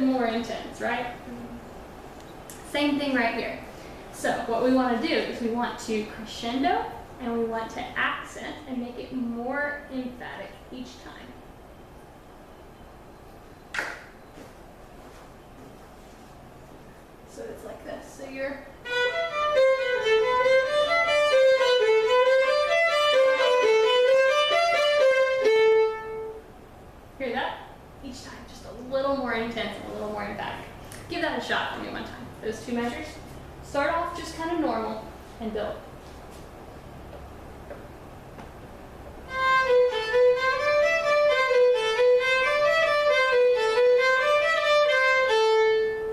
bit more intense, right? Same thing right here. So what we want to do is we want to crescendo and we want to accent and make it more emphatic each time. So it's like this. So you're hear that? Each time, just a little more intense and a little more emphatic. Give that a shot for me one time. Those two measures. Start off just kind of normal and build.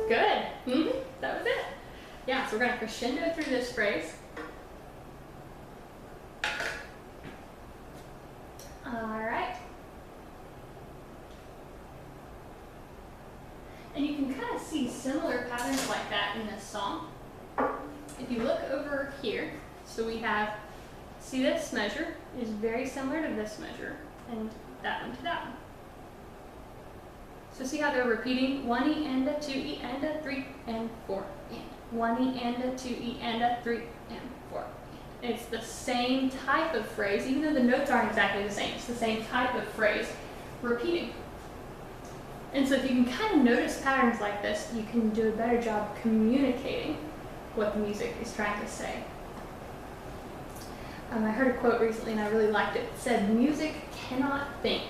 Good. That was it. Yeah, so we're going to crescendo through this phrase. All right. And you can kind of see similar patterns like that in this song. If you look over here, so we have, see this measure is very similar to this measure, and that one to that one. So see how they're repeating 1 E and a 2 E and a 3 and 4 and 1 E and a 2 E and a 3 and 4. It's the same type of phrase, even though the notes aren't exactly the same. It's the same type of phrase repeating. And so if you can kind of notice patterns like this, you can do a better job communicating what the music is trying to say. I heard a quote recently and I really liked it. It said, "Music cannot think,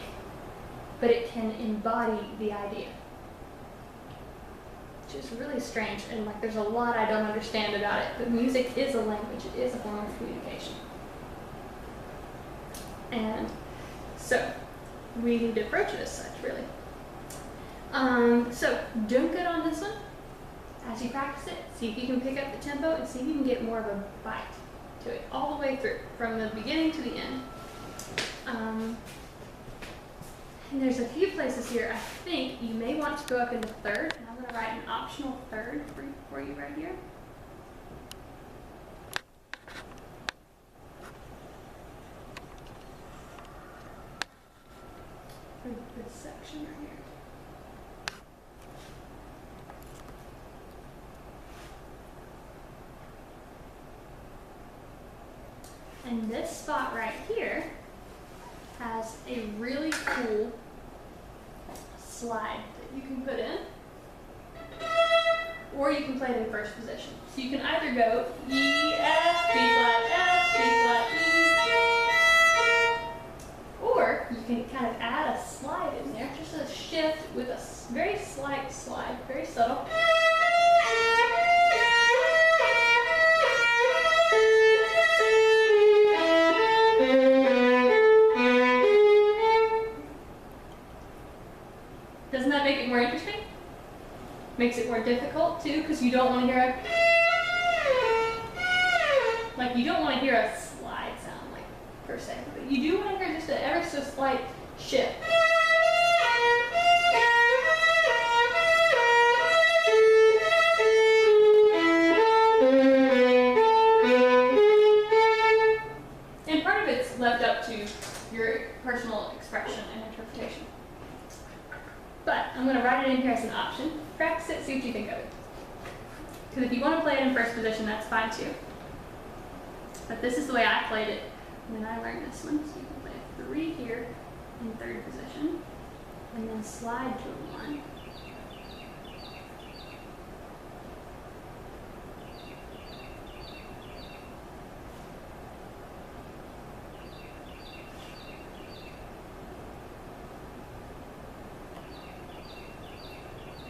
but it can embody the idea." Which is really strange, and like there's a lot I don't understand about it, but music is a language, it is a form of communication. And so we need to approach it as such, really. So doing good on this one. As you practice it, see if you can pick up the tempo and see if you can get more of a bite to it all the way through, from the beginning to the end. And there's a few places here I think you may want to go up into third, and I'm going to write an optional third for you right here. For this section right here. And this spot right here has a really cool slide that you can put in, or you can play it in first position. So you can either go E, F, B flat, F, B flat, E, or you can kind of add a slide in there, just a shift with a very slight slide, very subtle. Doesn't that make it more interesting? Makes it more difficult too, because you don't want to hear you don't want to hear a slide sound, like, per se, but you do want to hear just an ever so slight shift. And part of it's left up to your personal expression and interpretation. But I'm going to write it in here as an option. Practice it, see what you think of it. Because if you want to play it in first position, that's fine too. But this is the way I played it when I learned this one. So you can play a 3 here in third position, and then slide to a 1.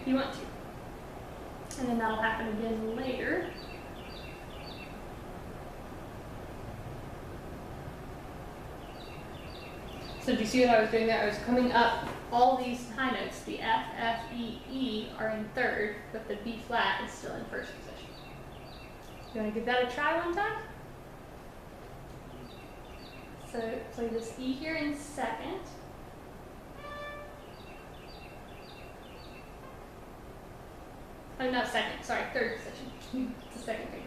You want to. And then that'll happen again later. So do you see what I was doing there? I was coming up all these high notes. The F, F, E, E are in third, but the B flat is still in first position. You want to give that a try one time? So play this E here in second. Oh, no, second. Sorry, third position. It's the second finger.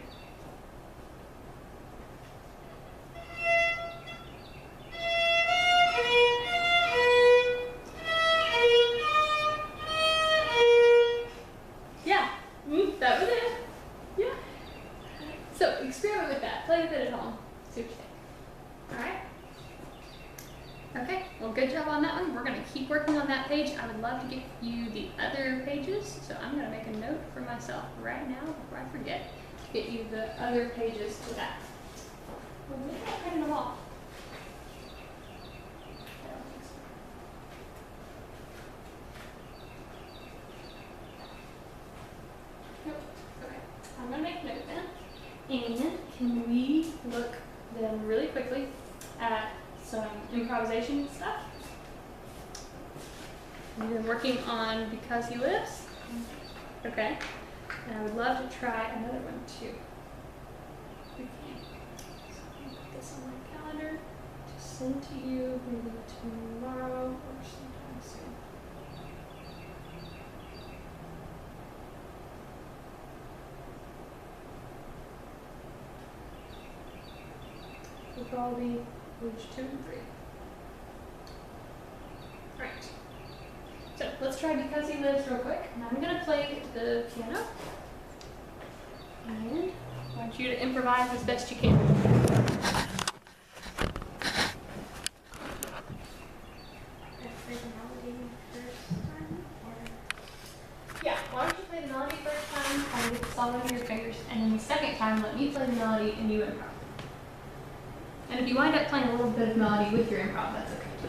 you the other pages. So I'm going to make a note for myself right now before I forget to get you the other pages to that. Well, maybe I printed them off. I don't think so. Nope. Okay. I'm going to make a note then. And can we look then really quickly at some improvisation stuff? We've been working on Because He Lives. Okay. And I would love to try another one too. We can. So I'm gonna put this on my calendar to send to you maybe tomorrow or sometime soon. Will probably be page 2 and 3. Right. So let's try Because He Lives real quick. And I'm going to play the piano. And I want you to improvise as best you can. Yeah, why don't you play the melody first time, kind of get the song under your fingers, and then the second time let me play the melody and you improv. And if you wind up playing a little bit of melody with your improv, that's okay too.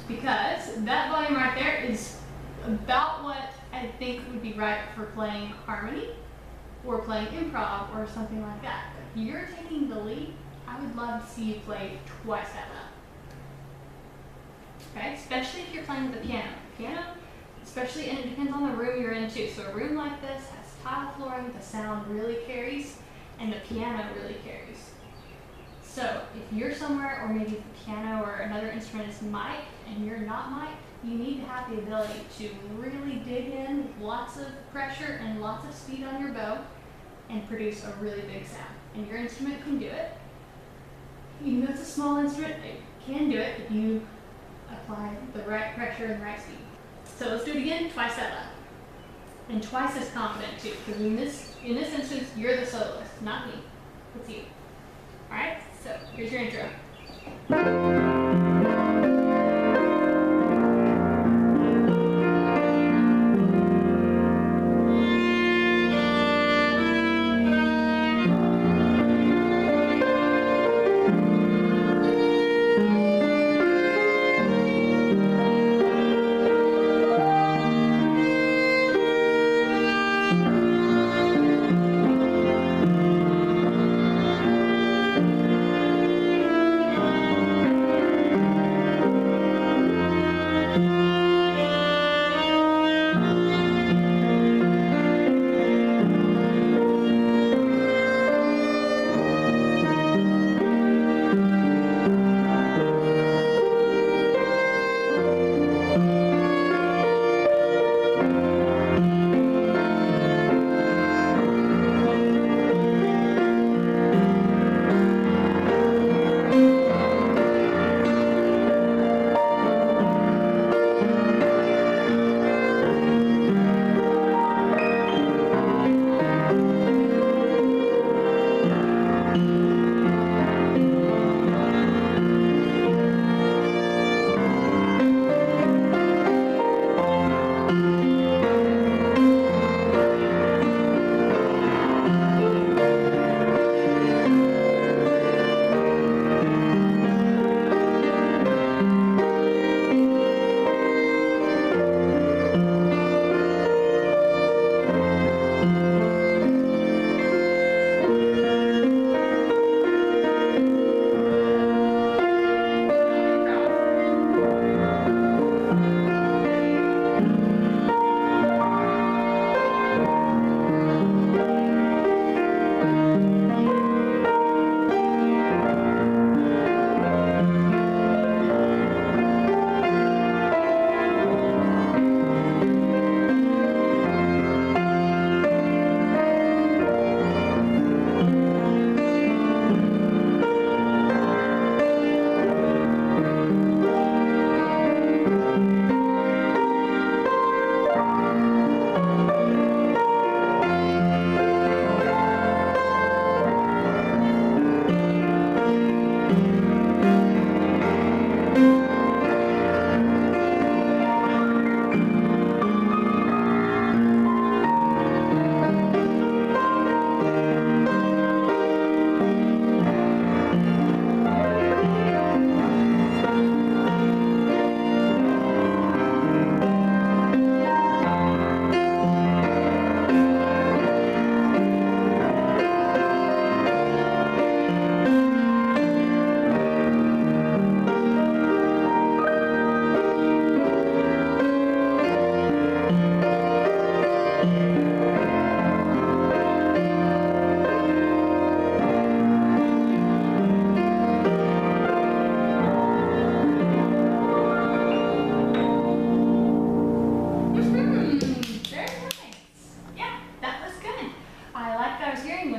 Because that volume right there is about what I think would be right for playing harmony or playing improv or something like that. But if you're taking the lead, I would love to see you play twice that loud. Okay, especially if you're playing the piano. Piano, especially, and it depends on the room you're in too. So a room like this has tile flooring, the sound really carries, and the piano really carries. So if you're somewhere, or maybe the piano or another instrument is mic and you're not mic, you need to have the ability to really dig in with lots of pressure and lots of speed on your bow and produce a really big sound. And your instrument can do it. Even though it's a small instrument, it can do it if you apply the right pressure and the right speed. So let's do it again, twice that loud. And twice as confident too, because in this instance, you're the soloist, not me. It's you. Alright, so here's your intro.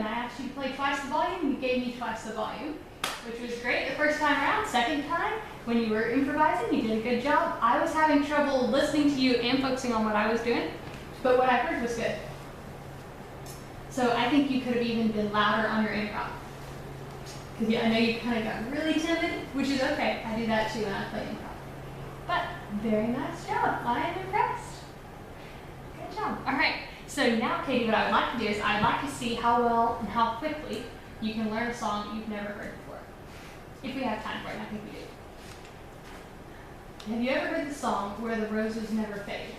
I asked you to play twice the volume, you gave me twice the volume, which was great the first time around. Second time, when you were improvising, you did a good job. I was having trouble listening to you and focusing on what I was doing, but what I heard was good. So I think you could have even been louder on your improv. Because I know you kind of got really timid, which is okay. I do that too when I play improv. But very nice job. I am impressed. Good job. All right. So now, Katie, what I would like to do is I'd like to see how well and how quickly you can learn a song you've never heard before. If we have time for it, and I think we do. Have you ever heard the song Where the Roses Never Fade?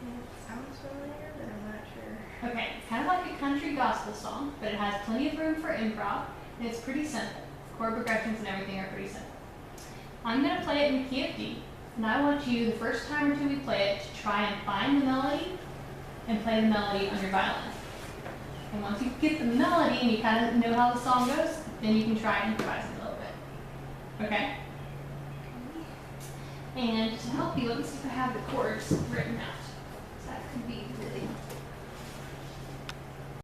It sounds familiar, but I'm not sure. Okay, it's kind of like a country gospel song, but it has plenty of room for improv, and it's pretty simple. Chord progressions and everything are pretty simple. I'm going to play it in the key of D, and I want you, the first time or two we play it, to try and find the melody and play the melody on your violin. And once you get the melody and you kind of know how the song goes, then you can try improvising a little bit. Okay? And to help you, let me see if I have the chords written out. So that could be really helpful.